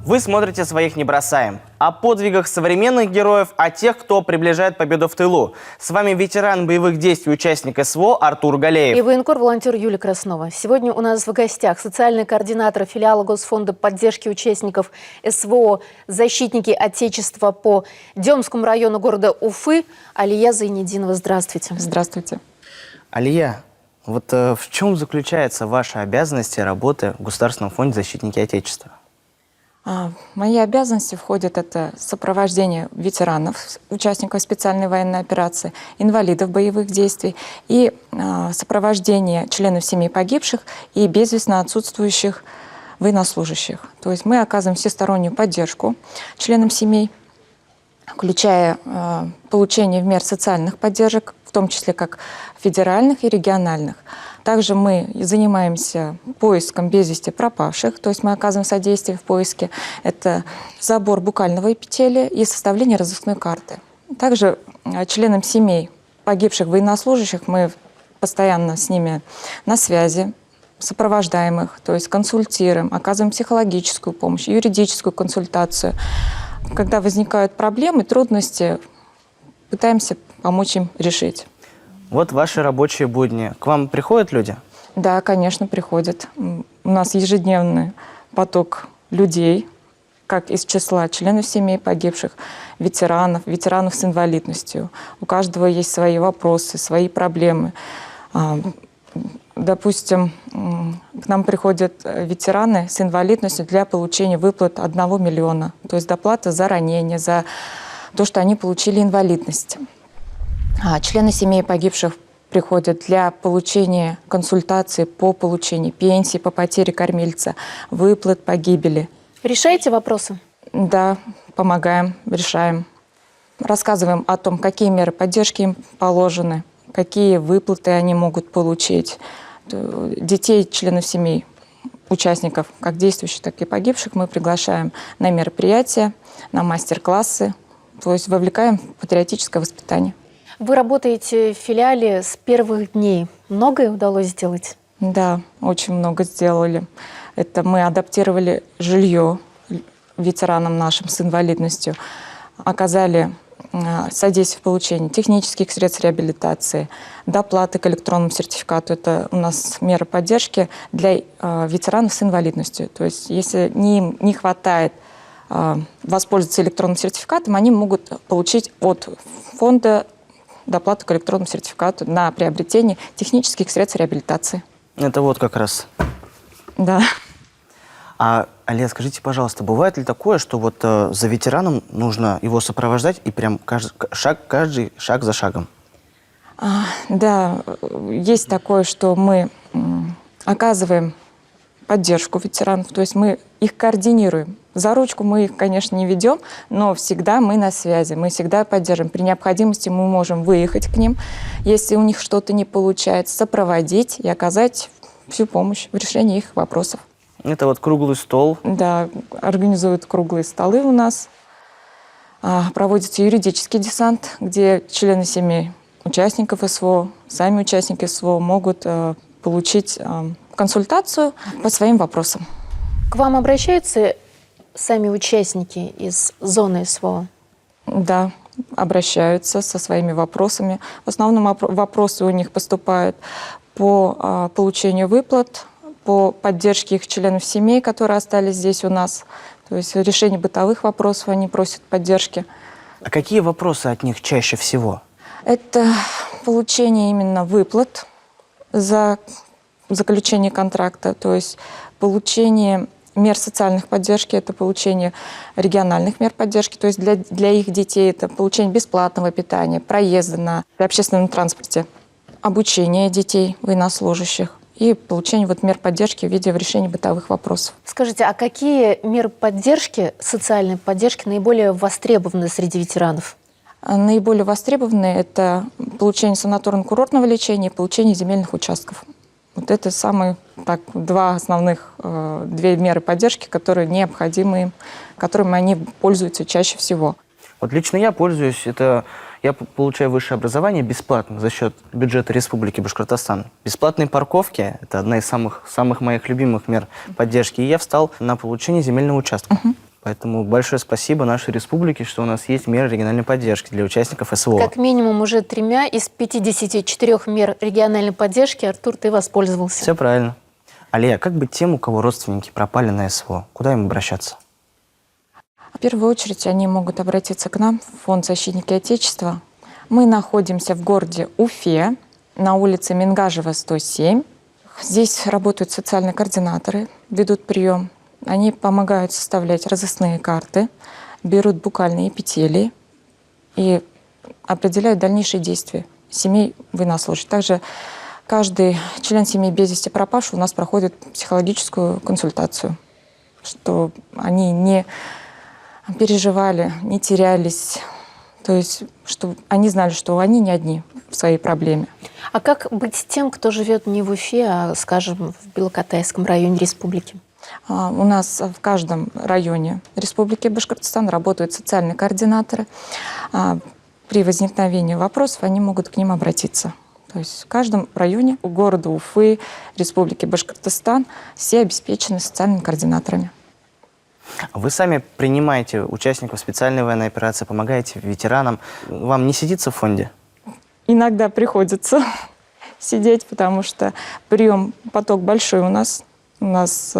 Вы смотрите «Своих не бросаем». О подвигах современных героев, о тех, кто приближает победу в тылу. С вами ветеран боевых действий, участник СВО Артур Галеев. И военкор-волонтер Юлия Краснова. Сегодня у нас в гостях социальный координатор филиала Госфонда поддержки участников СВО «Защитники Отечества» по Демскому району города Уфы Алия Зайнединова. Здравствуйте. Здравствуйте. Алия, вот в чем заключается ваша обязанность и работа в Государственном фонде «Защитники Отечества»? В мои обязанности входит это сопровождение ветеранов, участников специальной военной операции, инвалидов боевых действий и сопровождение членов семей погибших и безвестно отсутствующих военнослужащих. То есть мы оказываем всестороннюю поддержку членам семей, включая получение в мер социальных поддержек, в том числе как федеральных и региональных. Также мы занимаемся поиском без вести пропавших, то есть мы оказываем содействие в поиске. Это забор букального эпителия и составление разыскной карты. Также членам семей погибших военнослужащих мы постоянно с ними на связи, сопровождаем их, то есть консультируем, оказываем психологическую помощь, юридическую консультацию. Когда возникают проблемы, трудности, пытаемся помочь им решить. Вот ваши рабочие будни. К вам приходят люди? Да, конечно, приходят. У нас ежедневный поток людей, как из числа членов семей погибших, ветеранов с инвалидностью. У каждого есть свои вопросы, свои проблемы. Допустим, к нам приходят ветераны с инвалидностью для получения выплат 1 миллиона, то есть доплата за ранение, за то, что они получили инвалидность. Члены семей погибших приходят для получения консультации по получению пенсии, по потере кормильца, выплат по гибели. Решаете вопросы? Да, помогаем, решаем. Рассказываем о том, какие меры поддержки им положены, какие выплаты они могут получить. Детей, членов семей, участников, как действующих, так и погибших, мы приглашаем на мероприятия, на мастер-классы, то есть вовлекаем в патриотическое воспитание. Вы работаете в филиале с первых дней. Многое удалось сделать? Да, очень много сделали. Это мы адаптировали жилье ветеранам нашим с инвалидностью, оказали содействие в получении технических средств реабилитации, доплаты к электронному сертификату. Это у нас мера поддержки для ветеранов с инвалидностью. То есть если им не хватает воспользоваться электронным сертификатом, они могут получить от фонда доплату к электронному сертификату на приобретение технических средств реабилитации. Это вот как раз. Да. Алия, скажите, пожалуйста, бывает ли такое, что вот за ветераном нужно его сопровождать и прям каждый шаг за шагом? Да, есть такое, что мы оказываем поддержку ветеранов, то есть мы их координируем. За ручку мы их, конечно, не ведем, но всегда мы на связи, мы всегда поддерживаем. При необходимости мы можем выехать к ним, если у них что-то не получается, сопроводить и оказать всю помощь в решении их вопросов. Это вот круглый стол. Да, организуют круглые столы у нас. Проводится юридический десант, где члены семей участников СВО, сами участники СВО могут получить консультацию по своим вопросам. К вам обращаются сами участники из зоны СВО? Да, обращаются со своими вопросами. В основном вопросы у них поступают по получению выплат, по поддержке их членов семей, которые остались здесь у нас. То есть решение бытовых вопросов они просят поддержки. А какие вопросы от них чаще всего? Это получение именно выплат за заключение контракта, то есть получение мер социальных поддержки, это получение региональных мер поддержки, то есть для их детей это получение бесплатного питания, проезда на общественном транспорте, обучение детей военнослужащих и получение мер поддержки в виде решения бытовых вопросов. Скажите, а какие меры поддержки, социальной поддержки наиболее востребованы среди ветеранов? Наиболее востребованные – это получение санаторно-курортного лечения и получение земельных участков. Вот это две меры поддержки, которые необходимы им, которыми они пользуются чаще всего. Вот лично я пользуюсь, я получаю высшее образование бесплатно за счет бюджета Республики Башкортостан. Бесплатные парковки – это одна из самых моих любимых мер поддержки. И я встал на получение земельного участка. Поэтому большое спасибо нашей республике, что у нас есть меры региональной поддержки для участников СВО. Как минимум уже 3 из 54 мер региональной поддержки, Артур, ты воспользовался. Все правильно. Алия, как быть тем, у кого родственники пропали на СВО? Куда им обращаться? В первую очередь они могут обратиться к нам, в Фонд «Защитники Отечества». Мы находимся в городе Уфе, на улице Мингажева, 107. Здесь работают социальные координаторы, ведут прием. Они помогают составлять разыскные карты, берут букальные эпителии и определяют дальнейшие действия семей военнослужащих. Также каждый член семьи без вести пропавшего у нас проходит психологическую консультацию, что они не переживали, не терялись, то есть чтобы они знали, что они не одни в своей проблеме. А как быть тем, кто живет не в Уфе, а, скажем, в Белокотайском районе республики? У нас в каждом районе Республики Башкортостан работают социальные координаторы. При возникновении вопросов они могут к ним обратиться. То есть в каждом районе у города Уфы, Республики Башкортостан все обеспечены социальными координаторами. Вы сами принимаете участников специальной военной операции, помогаете ветеранам. Вам не сидится в фонде? Иногда приходится сидеть, потому что поток большой у нас. У нас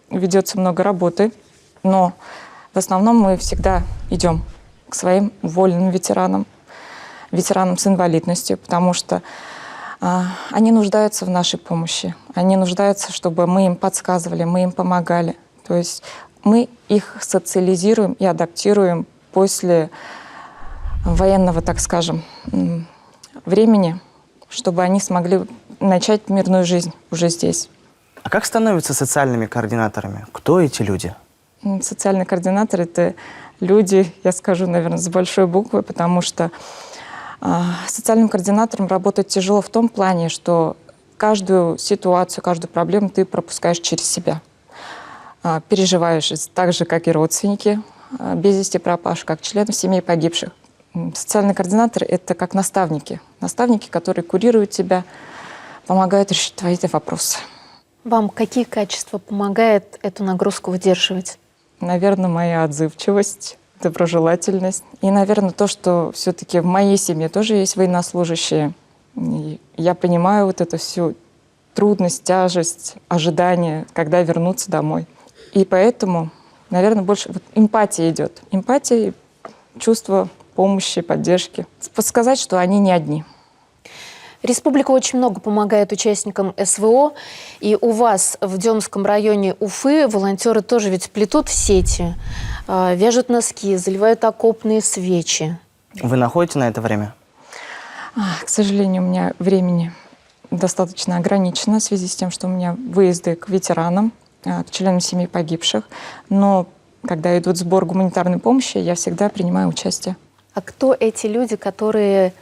ведется много работы, но в основном мы всегда идем к своим вольным ветеранам, ветеранам с инвалидностью, потому что они нуждаются в нашей помощи. Они нуждаются, чтобы мы им подсказывали, мы им помогали. То есть мы их социализируем и адаптируем после военного, так скажем, времени, чтобы они смогли начать мирную жизнь уже здесь. А как становятся социальными координаторами? Кто эти люди? Социальные координаторы — это люди, я скажу, наверное, с большой буквы, потому что социальным координатором работать тяжело в том плане, что каждую ситуацию, каждую проблему ты пропускаешь через себя. Переживаешь так же, как и родственники без вести пропавших, как члены семей погибших. Социальные координаторы — это как наставники. Наставники, которые курируют тебя, помогают решить твои вопросы. Вам какие качества помогают эту нагрузку выдерживать? Наверное, моя отзывчивость, доброжелательность. И, наверное, то, что все-таки в моей семье тоже есть военнослужащие. И я понимаю вот эту всю трудность, тяжесть, ожидание, когда вернуться домой. И поэтому, наверное, больше эмпатия идет. Эмпатия, чувство помощи, поддержки. Подсказать, что они не одни. Республика очень много помогает участникам СВО. И у вас в Демском районе Уфы волонтеры тоже ведь плетут сети, вяжут носки, заливают окопные свечи. Вы находите на это время? К сожалению, у меня времени достаточно ограничено в связи с тем, что у меня выезды к ветеранам, к членам семей погибших. Но когда идут сбор гуманитарной помощи, я всегда принимаю участие. А кто эти люди, которые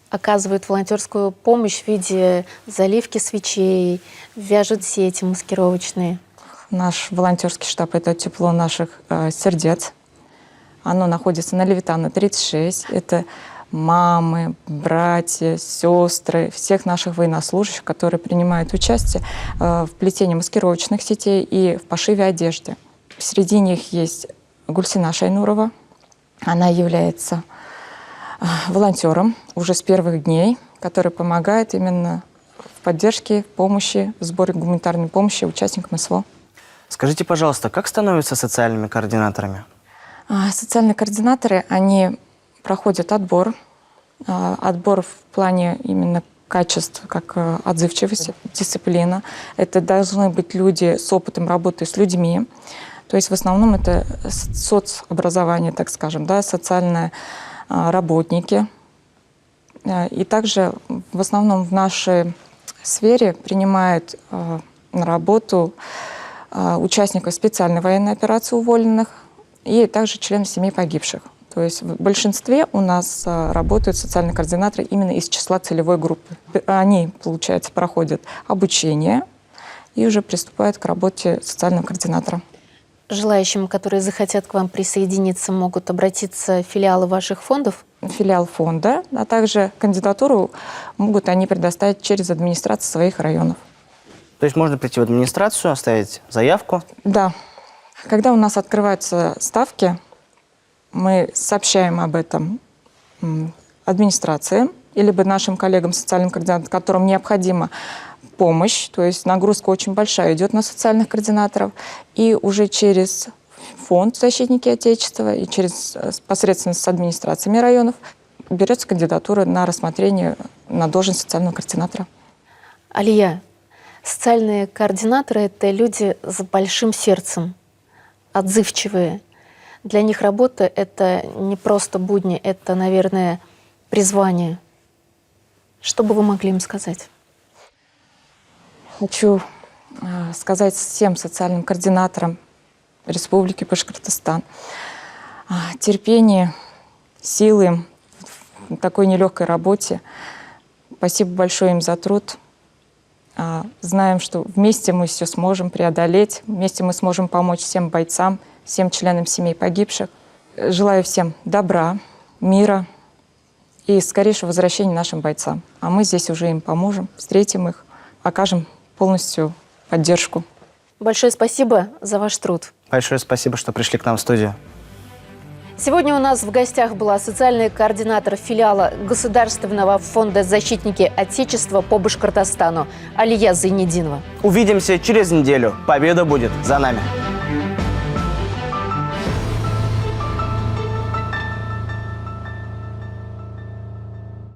оказывают волонтерскую помощь в виде заливки свечей, вяжут сети маскировочные? Наш волонтерский штаб — это тепло наших сердец. Оно находится на Левитана, 36. Это мамы, братья, сестры всех наших военнослужащих, которые принимают участие в плетении маскировочных сетей и в пошиве одежды. Среди них есть Гульсина Шайнурова. Она является волонтером уже с первых дней, который помогает именно в поддержке, в помощи, в сборе гуманитарной помощи участникам СВО. Скажите, пожалуйста, как становятся социальными координаторами? Социальные координаторы, они проходят отбор. Отбор в плане именно качеств, как отзывчивость, дисциплина. Это должны быть люди с опытом работы с людьми. То есть в основном это соцобразование, так скажем, да, социальные работники. И также в основном в нашей сфере принимают на работу участников специальной военной операции уволенных и также членов семей погибших. То есть в большинстве у нас работают социальные координаторы именно из числа целевой группы. Они, получается, проходят обучение и уже приступают к работе социального координатора. Желающим, которые захотят к вам присоединиться, могут обратиться в филиалы ваших фондов? Филиал фонда, а также кандидатуру могут они предоставить через администрацию своих районов. То есть можно прийти в администрацию, оставить заявку? Да. Когда у нас открываются ставки, мы сообщаем об этом администрации или нашим коллегам, социальным координаторам, которым необходима помощь, то есть нагрузка очень большая идет на социальных координаторов, и уже через фонд «Защитники Отечества» и через посредственно с администрациями районов берется кандидатура на рассмотрение на должность социального координатора. Алия, социальные координаторы – это люди с большим сердцем, отзывчивые. Для них работа – это не просто будни, это, наверное, призвание. Что бы вы могли им сказать? Хочу сказать всем социальным координаторам Республики Башкортостан терпения, силы в такой нелегкой работе. Спасибо большое им за труд. Знаем, что вместе мы все сможем преодолеть, вместе мы сможем помочь всем бойцам, всем членам семей погибших. Желаю всем добра, мира и скорейшего возвращения нашим бойцам. А мы здесь уже им поможем, встретим их, окажем полностью поддержку. Большое спасибо за ваш труд. Большое спасибо, что пришли к нам в студию. Сегодня у нас в гостях была социальный координатор филиала Государственного фонда «Защитники Отечества» по Башкортостану Алия Зайнетдинова. Увидимся через неделю. Победа будет за нами.